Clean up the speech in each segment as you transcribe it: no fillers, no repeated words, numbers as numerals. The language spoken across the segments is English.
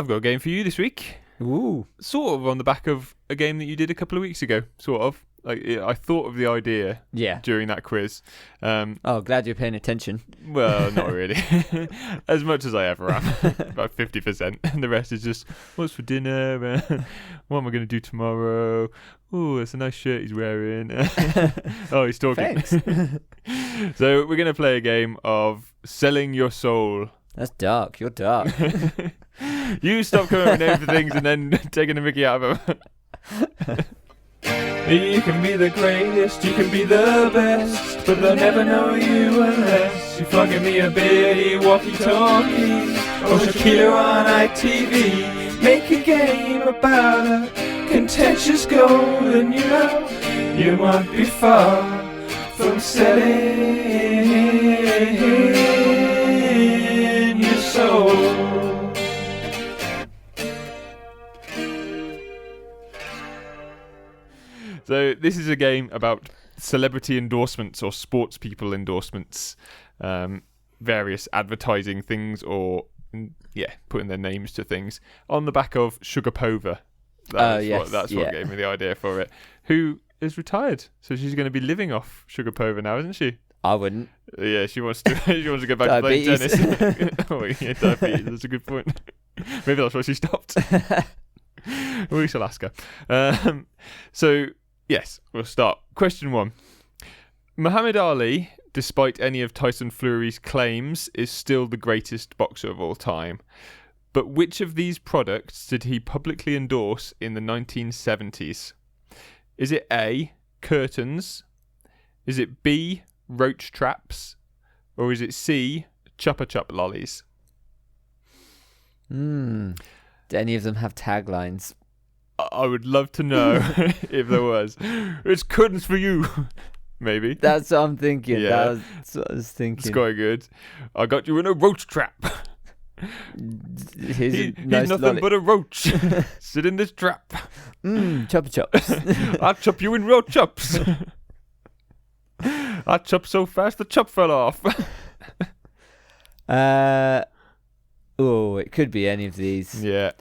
I've got a game for you this week. Ooh. Sort of on the back of a game that you did a couple of weeks ago. Sort of. I thought of the idea during that quiz. Glad you're paying attention. Well, not really. As much as I ever am. About 50%. And the rest is just, what's for dinner? What am I going to do tomorrow? Oh, it's a nice shirt he's wearing. Oh, he's talking. Thanks. So we're going to play a game of Selling Your Soul. That's dark. You're dark. You stop coming up with names for things and then taking the mickey out of them. You can be the greatest, you can be the best, but they'll never know you unless you fucking me a bitty walkie-talkie or Shakira on ITV. Make a game about a contentious goal, and you might be far from selling your soul. So this is a game about celebrity endorsements or sports people endorsements, various advertising things or, putting their names to things on the back of Sugapova. That's what gave me the idea for it. Who is retired, so she's going to be living off Sugapova now, isn't she? I wouldn't. Yeah, she wants to. She wants to go back to playing tennis. Oh yeah, diabetes. That's a good point. Maybe that's why she stopped. We shall ask her. So. Yes, we'll start. Question 1. Muhammad Ali, despite any of Tyson Fury's claims, is still the greatest boxer of all time. But which of these products did he publicly endorse in the 1970s? Is it A, curtains? Is it B, roach traps? Or is it C, Chupa Chup lollies? Do any of them have taglines? I would love to know if there was. It's curtains for you. Maybe. That's what I'm thinking. Yeah. That's what I was thinking. It's quite good. I got you in a roach trap. He's nothing but a roach. Sit in this trap. Chupa Chups. I'll chop you in roach chops. I chopped so fast the chop fell off. It could be any of these. Yeah.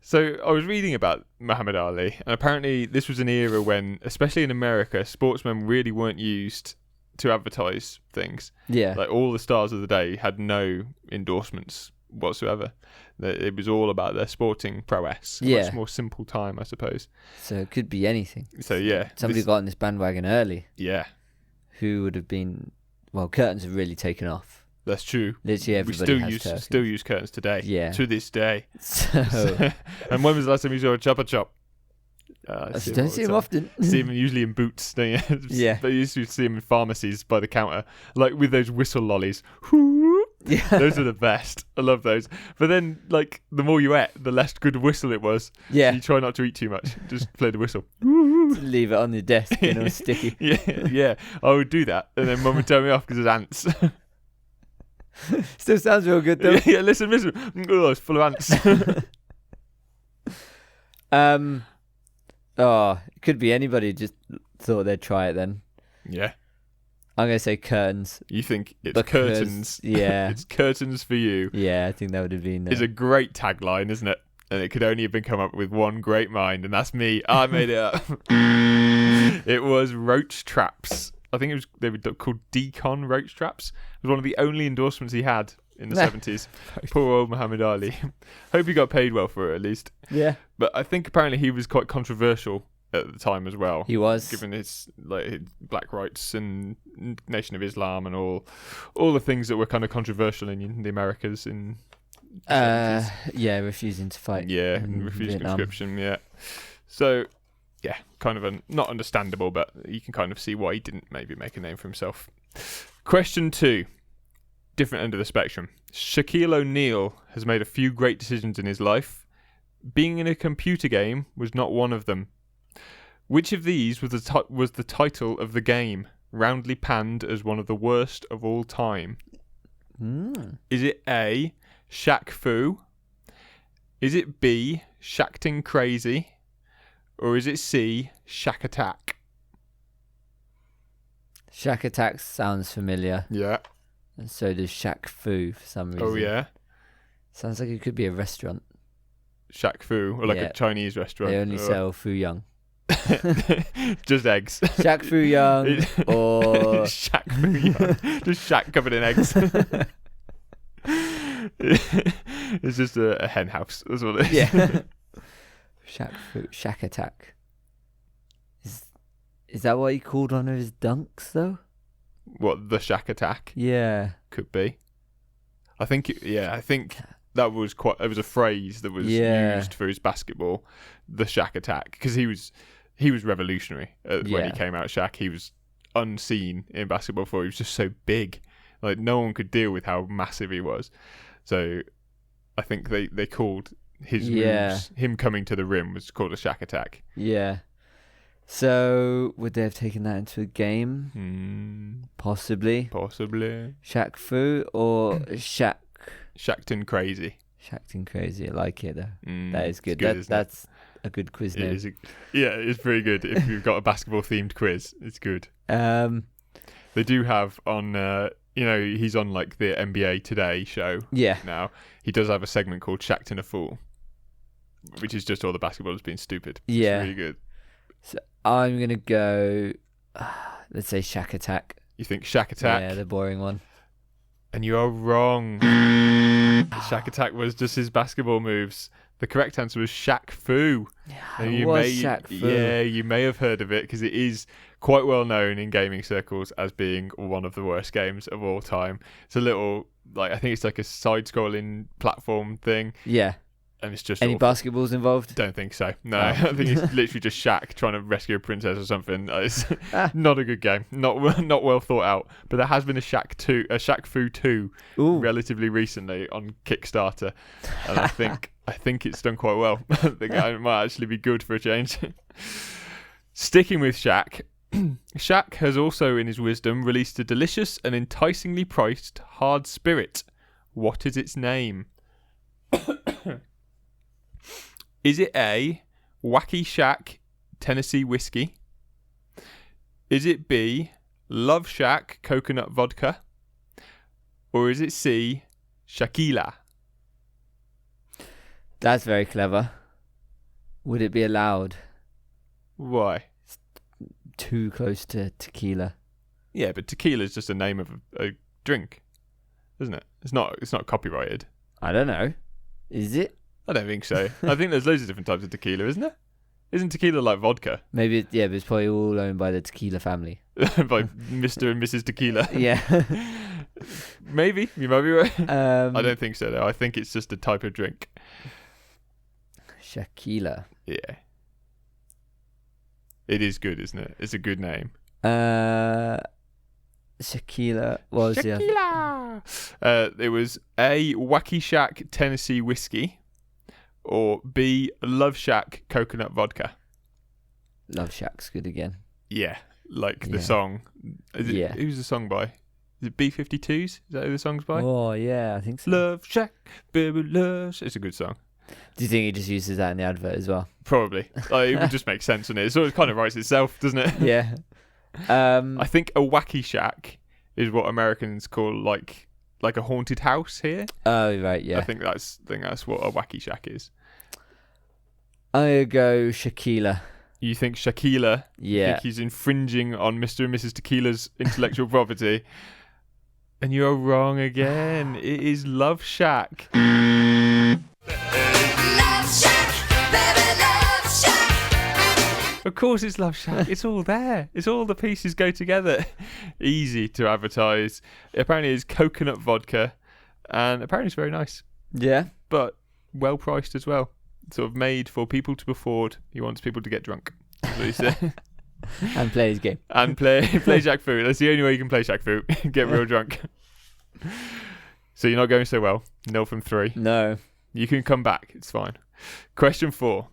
So I was reading about Muhammad Ali, and apparently this was an era when, especially in America, sportsmen really weren't used to advertise things. Yeah. Like all the stars of the day had no endorsements whatsoever. It was all about their sporting prowess. Yeah. Much more simple time, I suppose. So it could be anything. So yeah. Somebody got on this bandwagon early. Yeah. Who would have been... Well, curtains have really taken off. That's true. Literally everybody still use curtains today. Yeah. To this day. So... And when was the last time you saw a Chupa Chup? I don't see him often. See him usually in boots, don't you? Yeah. But you used to see him in pharmacies by the counter, like with those whistle lollies. Yeah. Those are the best. I love those. But then, like, the more you ate, the less good whistle it was. Yeah. So you try not to eat too much. Just play the whistle. Leave it on the desk, sticky. Yeah. I would do that. And then Mum would turn me off because there's ants. Still sounds real good, though. Yeah, listen. Oh, it's full of ants. It could be anybody just thought they'd try it then. Yeah. I'm going to say curtains. You think it's curtains? Yeah. It's curtains for you. Yeah, I think that would have been... It's a great tagline, isn't it? And it could only have been come up with one great mind, and that's me. I made it up. It was roach traps. I think they were called Decon roach traps. It was one of the only endorsements he had in the 70s. Poor old Muhammad Ali. Hope he got paid well for it, at least. Yeah. But I think apparently he was quite controversial at the time as well. He was. Given his black rights and Nation of Islam and all the things that were kind of controversial in the Americas in the 70s. Refusing to fight. Yeah, and refused conscription, yeah. So, yeah, kind of not understandable, but you can kind of see why he didn't maybe make a name for himself. Question 2. Different end of the spectrum. Shaquille O'Neal has made a few great decisions in his life. Being in a computer game was not one of them. Which of these was the title of the game, roundly panned as one of the worst of all time? Is it A, Shaq Fu? Is it B, Shaqtin' Crazy? Or is it C, Shaq Attack? Shaq Attack sounds familiar. Yeah. And so does Shaq Fu for some reason. Oh, yeah? Sounds like it could be a restaurant. Shaq Fu or like Yeah. a Chinese restaurant. They only sell Fu Young. Just eggs. Shaq Fu Young or Shaq Fu Young. Just Shaq covered in eggs. It's just a hen house. That's what it is. yeah. Shaq Attack. Is that what he called one of his dunks though? What, the Shaq Attack? Yeah. Could be. I think that was it was a phrase that was used for his basketball, the Shaq Attack, because he was revolutionary when he came out. Shaq, he was unseen in basketball before. He was just so big, like no one could deal with how massive he was. So I think they called his moves, him coming to the rim was called a Shaq Attack. Yeah. So would they have taken that into a game? Possibly. Shaq Fu or Shaqtin' Crazy. Shaqtin' Crazy. I like it though. That is good. That's a good quiz name. It's pretty good. If you've got a basketball themed quiz, it's good. They do have on he's on like the NBA Today show. Yeah. Now he does have a segment called Shaqtin' a Fool, which is just all the basketballers being stupid. Yeah. It's really good. So I'm gonna go. Let's say Shaq Attack. You think Shaq Attack? Yeah, the boring one. And you are wrong. Shaq Attack was just his basketball moves. The correct answer was Shaq Fu. Shaq Fu. Yeah, you may have heard of it because it is quite well known in gaming circles as being one of the worst games of all time. It's a little, I think it's like a side-scrolling platform thing. Yeah. And it's just any basketballs involved? Don't think so. No, I think it's literally just Shaq trying to rescue a princess or something. It's not a good game. Not well thought out. But there has been a Shaq Fu 2 relatively recently on Kickstarter, and I think it's done quite well. I think it might actually be good for a change. Sticking with Shaq, Shaq has also, in his wisdom, released a delicious and enticingly priced hard spirit. What is its name? Is it A, Wacky Shack Tennessee Whiskey? Is it B, Love Shack Coconut Vodka? Or is it C, Shakila? That's very clever. Would it be allowed? Why? It's too close to tequila. Yeah, but tequila is just a name of a drink, isn't it? It's not copyrighted. I don't know. Is it? I don't think so. I think there's loads of different types of tequila, isn't there? Isn't tequila like vodka? Maybe, but it's probably all owned by the tequila family. By Mr. and Mrs. Tequila. Yeah. Maybe. You might be right. I don't think so, though. I think it's just a type of drink. Shakila. Yeah. It is good, isn't it? It's a good name. Shakila. What was Shakila. It was A, Wacky Shack Tennessee Whiskey, or B, Love Shack Coconut Vodka. Love Shack's good again. Yeah, the song. Who's the song by? Is it B-52s? Is that who the song's by? Oh, yeah, I think so. Love Shack, baby, love Shack. It's a good song. Do you think he just uses that in the advert as well? Probably. It would just make sense, wouldn't it? It kind of writes itself, doesn't it? Yeah. I think a Wacky Shack is what Americans call like a haunted house here. Oh, right, yeah. I think that's what a Wacky Shack is. I go Shakila. You think Shakila? Yeah. You think he's infringing on Mr. and Mrs. Tequila's intellectual property? And you're wrong again. It is Love Shack. Love Shack, baby, Love Shack. Of course it's Love Shack. It's all there. It's all the pieces go together. Easy to advertise. Apparently it's coconut vodka. And apparently it's very nice. Yeah. But well priced as well. Sort of made for people to afford. He wants people to get drunk. That's what he said. And play his game. And play Shaq Fu. That's the only way you can play Shaq Fu. Get real drunk. So you're not going so well. 0 from 3. No. You can come back. It's fine. Question 4.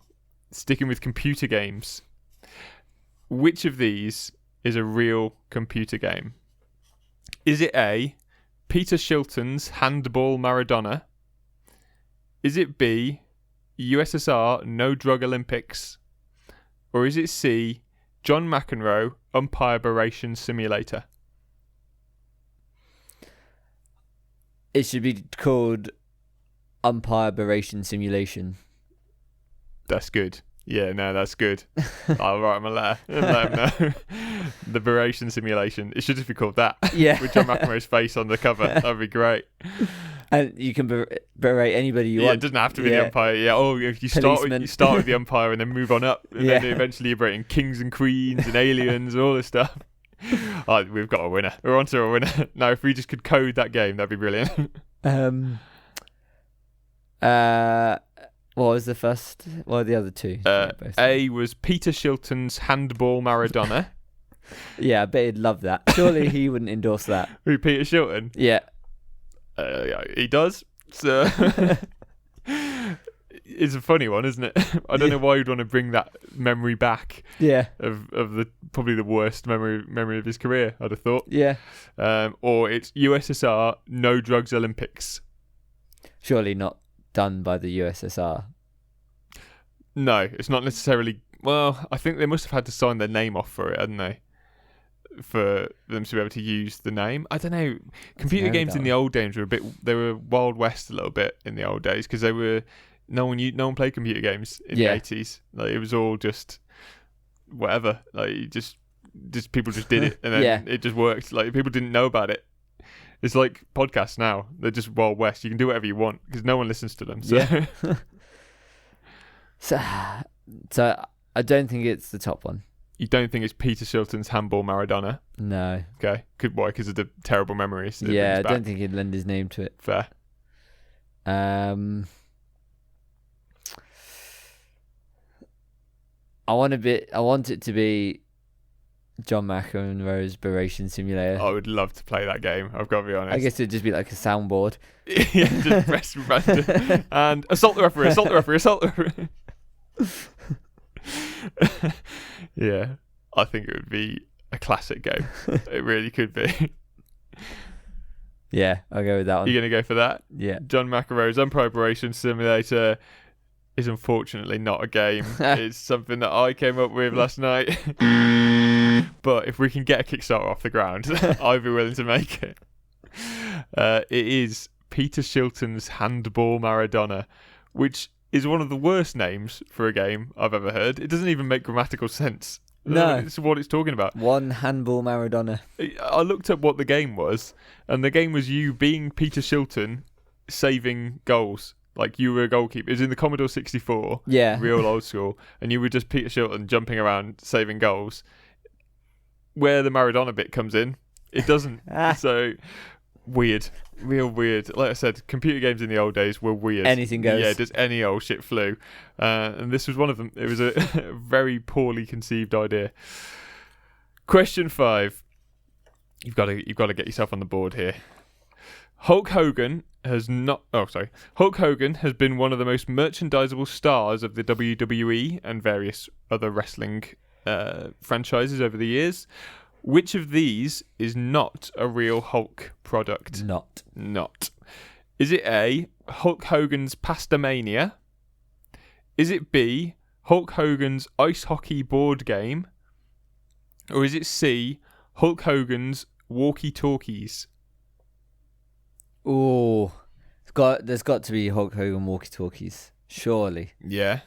Sticking with computer games. Which of these is a real computer game? Is it A, Peter Shilton's Handball Maradona? Is it B, USSR No Drug Olympics? Or is it C, John McEnroe Umpire Beration Simulator? It should be called Umpire Beration Simulation. That's good. Yeah, no, that's good. I'll write him a letter and let him know. The Beration Simulation. It should just be called that. Yeah. With John McEnroe's face on the cover. That'd be great. And you can berate anybody you Yeah, want. it doesn't have to be the umpire. Yeah. Oh, if you start with the umpire and then move on up, and then eventually you're berating kings and queens and aliens and all this stuff. Oh, we've got a winner. We're on to a winner. Now, if we just could code that game, that'd be brilliant. What was the first? What were the other two? A was Peter Shilton's Handball Maradona. Yeah, I bet he'd love that. Surely he wouldn't endorse that. Who, Peter Shilton? Yeah. Yeah, he does. So it's a funny one, isn't it? I don't know why you'd want to bring that memory back. Yeah. Of the probably the worst memory of his career, I'd have thought. Yeah. Or it's USSR No Drugs Olympics. Surely not done by the USSR. No, it's not necessarily. Well, I think they must have had to sign their name off for it, hadn't they? For them to be able to use the name. I don't know. Computer games in the old days were they were Wild West a little bit in the old days, because they were no one played computer games in the 80s. Like, it was all just whatever. Like, just people just did it, and then it just worked. Like, people didn't know about it. It's like podcasts now. They're just Wild West. You can do whatever you want because no one listens to them. So. Yeah. So I don't think it's the top one. You don't think it's Peter Shilton's Handball Maradona? No. Okay. Why? Because of the terrible memories. Yeah, I don't think he'd lend his name to it. Fair. I want it to be John McEnroe's Beration Simulator. I would love to play that game. I've got to be honest. I guess it'd just be like a soundboard. Yeah, just press random and assault the referee, assault the referee, assault the referee. Yeah, I think it would be a classic game. It really could be. Yeah, I'll go with that one. You're going to go for that? Yeah. John McEnroe's Umpire Beration Simulator is unfortunately not a game. It's something that I came up with last night. But if we can get a Kickstarter off the ground, I'd be willing to make it. It is Peter Shilton's Handball Maradona, which is one of the worst names for a game I've ever heard. It doesn't even make grammatical sense. No. It's what it's talking about. One Handball Maradona. I looked up what the game was, and the game was you being Peter Shilton saving goals. Like, you were a goalkeeper. It was in the Commodore 64. Yeah. Real old school. And you were just Peter Shilton jumping around saving goals. Where the Maradona bit comes in, it doesn't. So, weird. Real weird. Like I said, computer games in the old days were weird. Anything goes. Yeah, just any old shit flew. And this was one of them. It was a very poorly conceived idea. Question 5. You've got to get yourself on the board here. Hulk Hogan has been one of the most merchandisable stars of the WWE and various other wrestling franchises over the years. Which of these is not a real Hulk product? Not. Is it A, Hulk Hogan's Pastamania? Is it B, Hulk Hogan's ice hockey board game? Or is it C, Hulk Hogan's walkie-talkies? Oh, there's got to be Hulk Hogan walkie-talkies, surely. Yeah.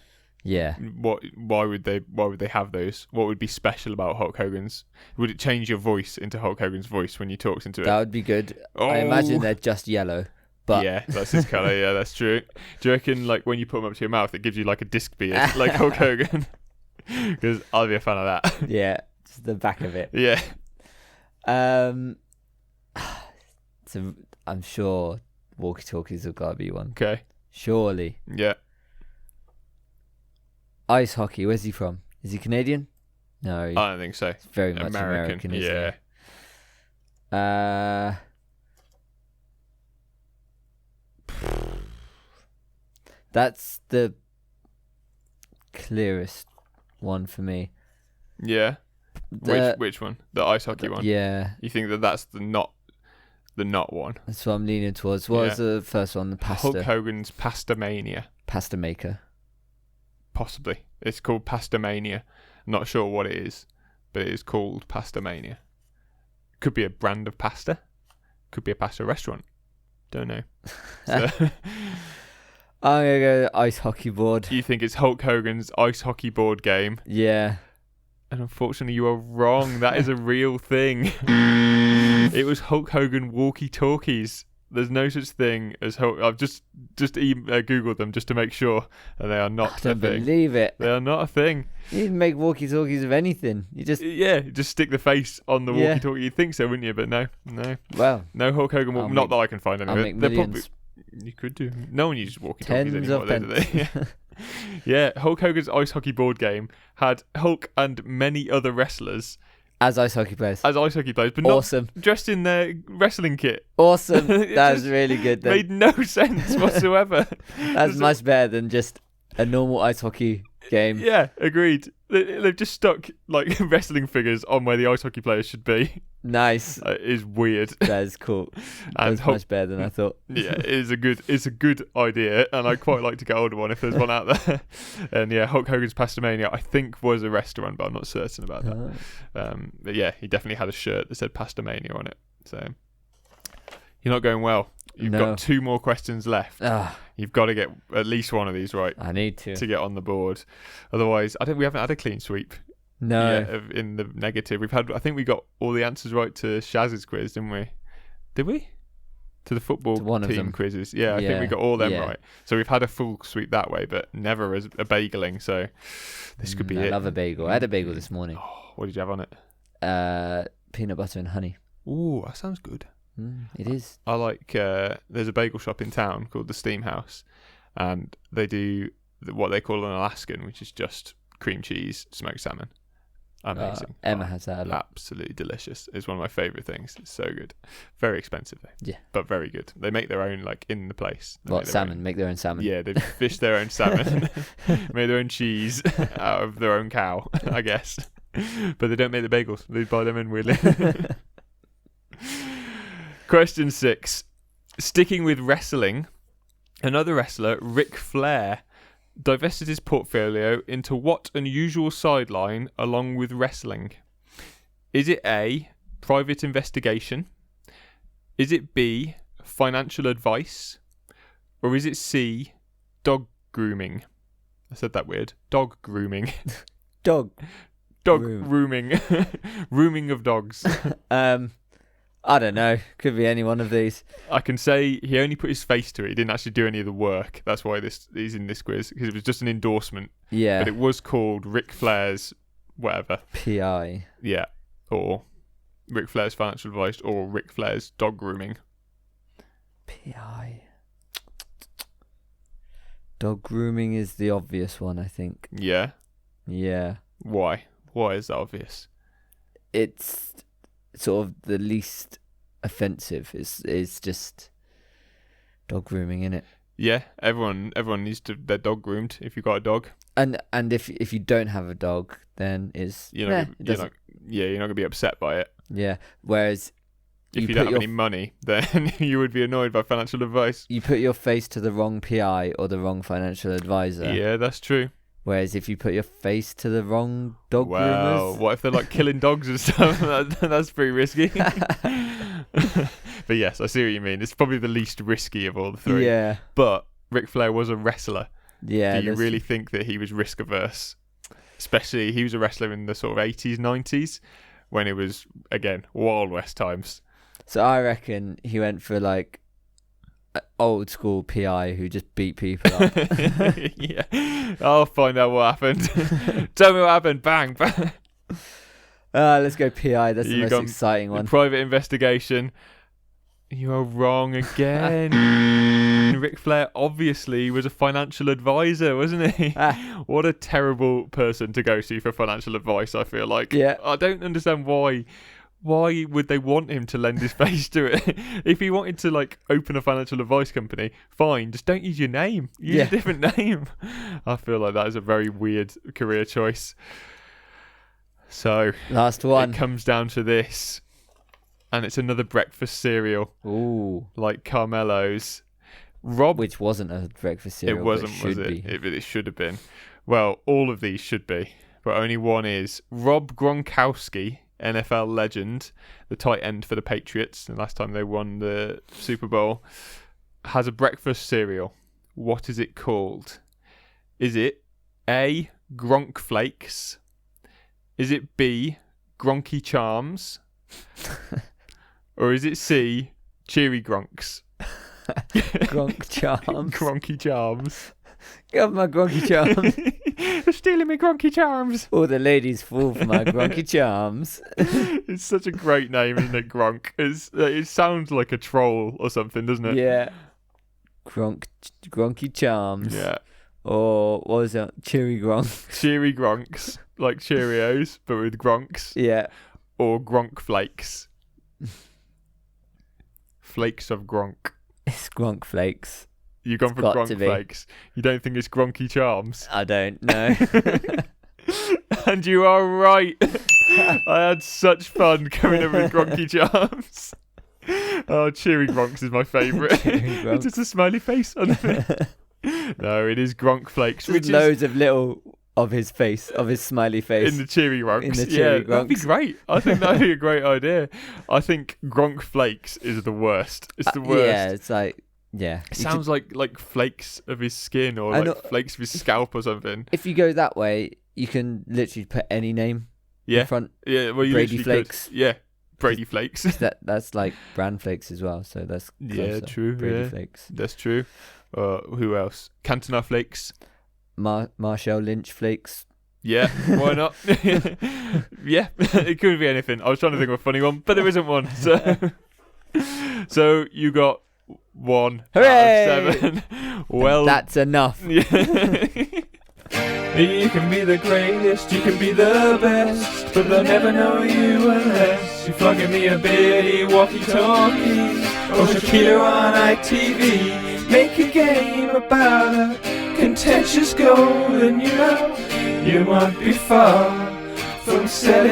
Yeah. Why would they have those? What would be special about Hulk Hogan's? Would it change your voice into Hulk Hogan's voice when you talked into it? That would be good. Oh. I imagine they're just yellow. But yeah, that's his colour. Yeah, that's true. Do you reckon, like, when you put them up to your mouth, it gives you like a disc beard, like Hulk Hogan? Because I'll be a fan of that. Yeah, just the back of it. Yeah. So I'm sure walkie-talkies have got to be one. Okay. Surely. Yeah. Ice hockey, where's he from? Is he Canadian? No. I don't think so. It's very much American, isn't yeah. it? That's the clearest one for me. Yeah. Which one? The ice hockey one? Yeah. You think that's the not one? That's what I'm leaning towards. What was the first one? The pasta. Hulk Hogan's Pastamania. Pasta maker. Possibly. It's called Pastamania. I'm not sure what it is, but it is called Pastamania. Could be a brand of pasta. Could be a pasta restaurant. Don't know. So. I'm going to go ice hockey board. You think it's Hulk Hogan's ice hockey board game. Yeah. And unfortunately, you are wrong. That is a real thing. It was Hulk Hogan walkie-talkies. There's no such thing as Hulk. I've just Googled them just to make sure, and they are not a thing. I don't believe it. They are not a thing. You didn't make walkie-talkies of anything. You just... Yeah, just stick the face on the walkie-talkie. You'd think so, wouldn't you? But no. Well... No Hulk Hogan... Not that I can find I'll anyway. make millions. You could do. No one uses walkie-talkies Tens anymore, of though, do they? Yeah, Hulk Hogan's ice hockey board game had Hulk and many other wrestlers as ice hockey players. But awesome. not dressed in their wrestling kit. Awesome. That was really good. Then. Made no sense whatsoever. That's much better than just a normal ice hockey game. Yeah, agreed. They've just stuck like wrestling figures on where the ice hockey players should be. Nice. It is weird. That is cool. That's much better than I thought. Yeah, it's a good idea, and I'd quite like to get hold of one if there's one out there. And yeah, Hulk Hogan's Pastamania, I think, was a restaurant, but I'm not certain about that. But yeah, he definitely had a shirt that said Pastamania on it. So you're not going well. You've got 2 more questions left. You've got to get at least one of these right. I need to get on the board. Otherwise, we haven't had a clean sweep. No. Yet in the negative. I think we got all the answers right to Shaz's quiz, didn't we? Did we? To the football team quizzes. Yeah, I think we got all them right. So we've had a full sweep that way, but never as a bageling. So this could be it. I love a bagel. I had a bagel this morning. Oh, what did you have on it? Peanut butter and honey. Ooh, that sounds good. It is. I like, there's a bagel shop in town called the Steam House, and they do what they call an Alaskan, which is just cream cheese, smoked salmon. Amazing. Emma has that a lot. Absolutely delicious. It's one of my favourite things. It's so good. Very expensive though. Yeah. But very good. They make their own like in the place. Make their own salmon? Yeah, they fish their own salmon. Make their own cheese out of their own cow, I guess. But they don't make the bagels. They buy them in weirdly. Question 6. Sticking with wrestling, another wrestler, Ric Flair, divested his portfolio into what unusual sideline along with wrestling? Is it A, private investigation? Is it B, financial advice? Or is it C, dog grooming? I said that weird. Dog grooming. Dog grooming. Rooming of dogs. I don't know. Could be any one of these. I can say he only put his face to it. He didn't actually do any of the work. That's why he's in this quiz, because it was just an endorsement. Yeah. But it was called Ric Flair's whatever. PI. Yeah. Or Ric Flair's financial advice, or Ric Flair's dog grooming. PI. Dog grooming is the obvious one, I think. Yeah. Yeah. Why? Why is that obvious? It's sort of the least offensive. It's just dog grooming, innit? Yeah, everyone needs to their dog groomed if you've got a dog. And if you don't have a dog, then you're not gonna be upset by it. Yeah. Whereas if you don't have any money, then you would be annoyed by financial advice. You put your face to the wrong PI or the wrong financial advisor. Yeah, that's true. Whereas if you put your face to the wrong dog groomers... Well, what if they're like killing dogs and stuff? That's pretty risky. But yes, I see what you mean. It's probably the least risky of all the 3. Yeah. But Ric Flair was a wrestler. Yeah. Do you really think that he was risk averse? Especially, he was a wrestler in the sort of 80s, 90s, when it was, again, Wild West times. So I reckon he went for like old school PI who just beat people up. Yeah. I'll find out what happened. Tell me what happened. Bang, bang. Let's go PI. That's the most exciting one. Private investigation. You are wrong again. Ric Flair obviously was a financial advisor, wasn't he? What a terrible person to go see for financial advice, I feel like. Yeah. I don't understand why would they want him to lend his face to it? If he wanted to like open a financial advice company, fine, just don't use your name. Use a different name. I feel like that is a very weird career choice. So last one. It comes down to this. And it's another breakfast cereal. Ooh. Like Carmelo's. Rob, which wasn't a breakfast cereal. It wasn't, was it? It should have been. Well, all of these should be, but only one is. Rob Gronkowski, NFL legend, the tight end for the Patriots, the last time they won the Super Bowl, has a breakfast cereal. what is it called? Is it A, Gronk Flakes? Is it B, Gronky Charms? Or is it C, Cheery Gronks? Gronk Charms. Gronky Charms. Got my Gronky Charms. They're stealing my Gronky Charms. All the ladies fall for my Gronky Charms. It's such a great name, isn't it, Gronk? It sounds like a troll or something, doesn't it? Yeah. Gronky Charms. Yeah. Or what was it? Cheery Gronks. Cheery Gronks, like Cheerios, but with Gronks. Yeah. Or Gronk Flakes. Flakes of Gronk. It's Gronk Flakes. You've gone for Gronk Flakes. You don't think it's Gronky Charms? I don't know. And you are right. I had such fun coming up with Gronky Charms. Oh, Cheery Gronks is my favourite. It's just a smiley face on it. No, it is Gronk Flakes. Which loads of little of his face, of his smiley face. In the Cheery Gronks. In the Cheery Gronks. That'd be great. I think that'd be a great idea. I think Gronk Flakes is the worst. It's the worst. Yeah, it's like, yeah. It sounds like flakes of his skin or like flakes of his scalp or something. If you go that way, you can literally put any name in front. Yeah, well, you Brady Flakes. Could. Yeah, Brady Flakes. That's like Bran Flakes as well, so that's closer. Yeah, true. Brady Flakes. That's true. Who else? Cantona Flakes. Marshall Lynch Flakes. Yeah, why not? Yeah, it could be anything. I was trying to think of a funny one, but there isn't one. So you got 1 Hooray! out of 7. Well, that's enough. Yeah. You can be the greatest, you can be the best, but they'll never know you unless you fucking me a bitty walkie-talkie or Shaquille on ITV. Make a game about a contentious goal, and you know you might be far from setting